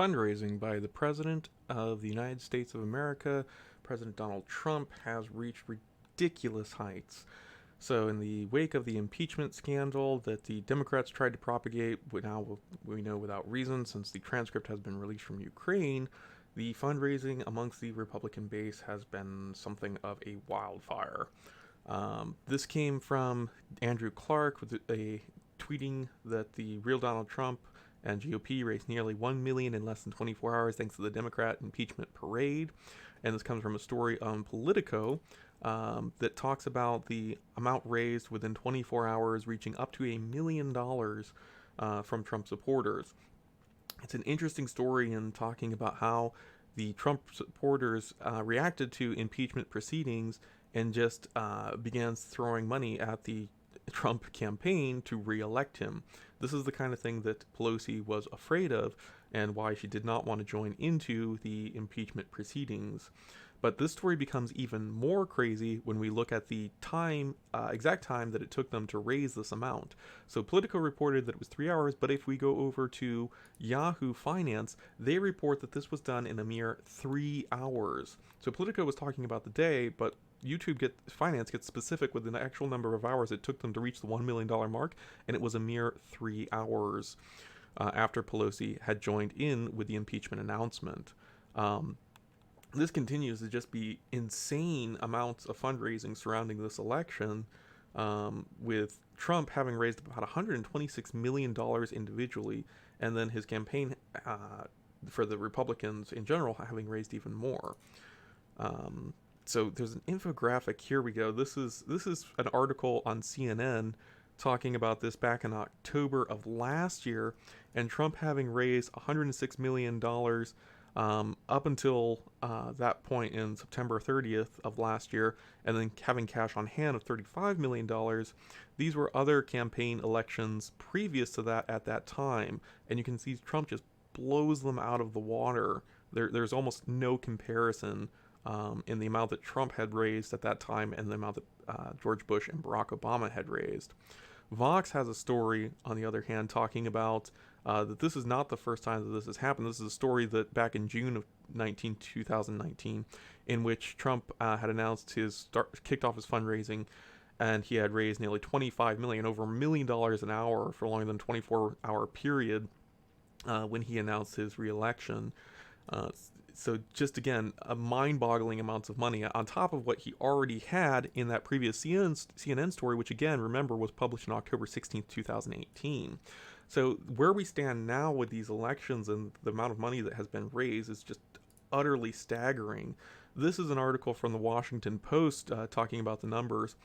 Fundraising by the President of the United States of America, President Donald Trump, has reached ridiculous heights. So, in the wake of the impeachment scandal that the Democrats tried to propagate, now we know without reason, since the transcript has been released from Ukraine, the fundraising amongst the Republican base has been something of a wildfire. This came from Andrew Clark with a tweeting that the real Donald Trump and GOP raised nearly 1 million in less than 24 hours thanks to the Democrat impeachment parade. And this comes from a story on Politico that talks about the amount raised within 24 hours reaching up to $1 million from Trump supporters. It's an interesting story in talking about how the Trump supporters reacted to impeachment proceedings and just began throwing money at the Trump campaign to re-elect him. This is the kind of thing that Pelosi was afraid of and why she did not want to join into the impeachment proceedings. But this story becomes even more crazy when we look at the exact time that it took them to raise this amount. So Politico reported that it was 3 hours, but if we go over to Yahoo Finance, they report that this was done in a mere 3 hours. So Politico was talking about the day, but Finance gets specific with the actual number of hours it took them to reach the $1 million mark, and it was a mere 3 hours after Pelosi had joined in with the impeachment announcement. This continues to just be insane amounts of fundraising surrounding this election, with Trump having raised about $126 million individually, and then his campaign for the Republicans in general having raised even more. So there's an infographic. Here we go. This is an article on CNN talking about this back in October of last year, and Trump having raised $106 million up until that point in September 30th of last year, and then having cash on hand of $35 million. These were other campaign elections previous to that at that time, and you can see Trump just blows them out of the water. There's almost no comparison in the amount that Trump had raised at that time and the amount that George Bush and Barack Obama had raised. Vox has a story, on the other hand, talking about that this is not the first time that this has happened. This is a story that back in June of 2019, in which Trump had announced kicked off his fundraising, and he had raised nearly $25 million, over $1 million an hour for longer than a 24-hour period when he announced his re-election. So just again, mind-boggling amounts of money on top of what he already had in that previous CNN story, which again, remember, was published on October 16th, 2018. So where we stand now with these elections and the amount of money that has been raised is just utterly staggering. This is an article from the Washington Post talking about the numbers.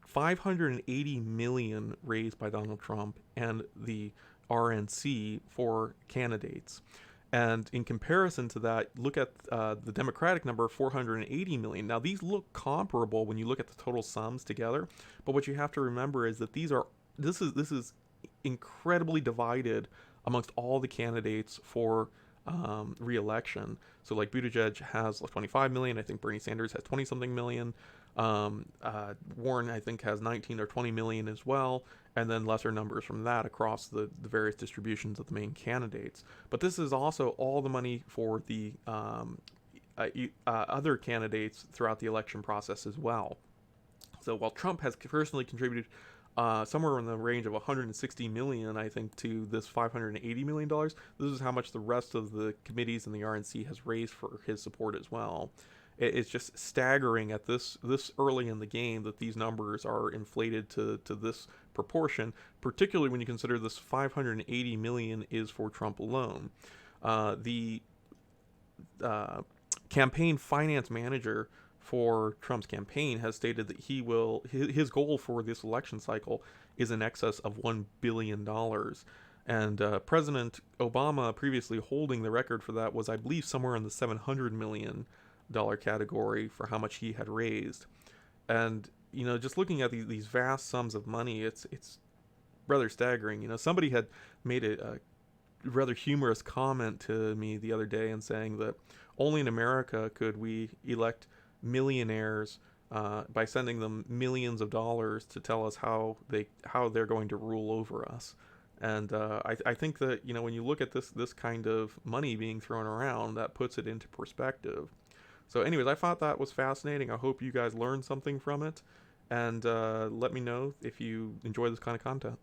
580 million raised by Donald Trump and the RNC for candidates. And in comparison to that, look at the Democratic number, 480 million. Now, these look comparable when you look at the total sums together, but what you have to remember is that this is incredibly divided amongst all the candidates for re-election. So, like, Buttigieg has 25 million. I think Bernie Sanders has 20-something million. Warren, I think, has 19 or 20 million as well, and then lesser numbers from that across the various distributions of the main candidates. But this is also all the money for the other candidates throughout the election process as well. So while Trump has personally contributed somewhere in the range of 160 million, I think, to this $580 million, this is how much the rest of the committees and the RNC has raised for his support as well. It's just staggering at this early in the game that these numbers are inflated to this proportion, particularly when you consider this 580 million is for Trump alone. The campaign finance manager for Trump's campaign has stated that his goal for this election cycle is in excess of $1 billion. And President Obama, previously holding the record for that, was, I believe, somewhere in the $700 million category for how much he had raised. And just looking at these vast sums of money, it's rather staggering. Somebody had made a rather humorous comment to me the other day and saying that only in America could we elect millionaires by sending them millions of dollars to tell us how they're going to rule over us. And I think that, when you look at this kind of money being thrown around, that puts it into perspective. So, anyways, I thought that was fascinating. I hope you guys learned something from it, and let me know if you enjoy this kind of content.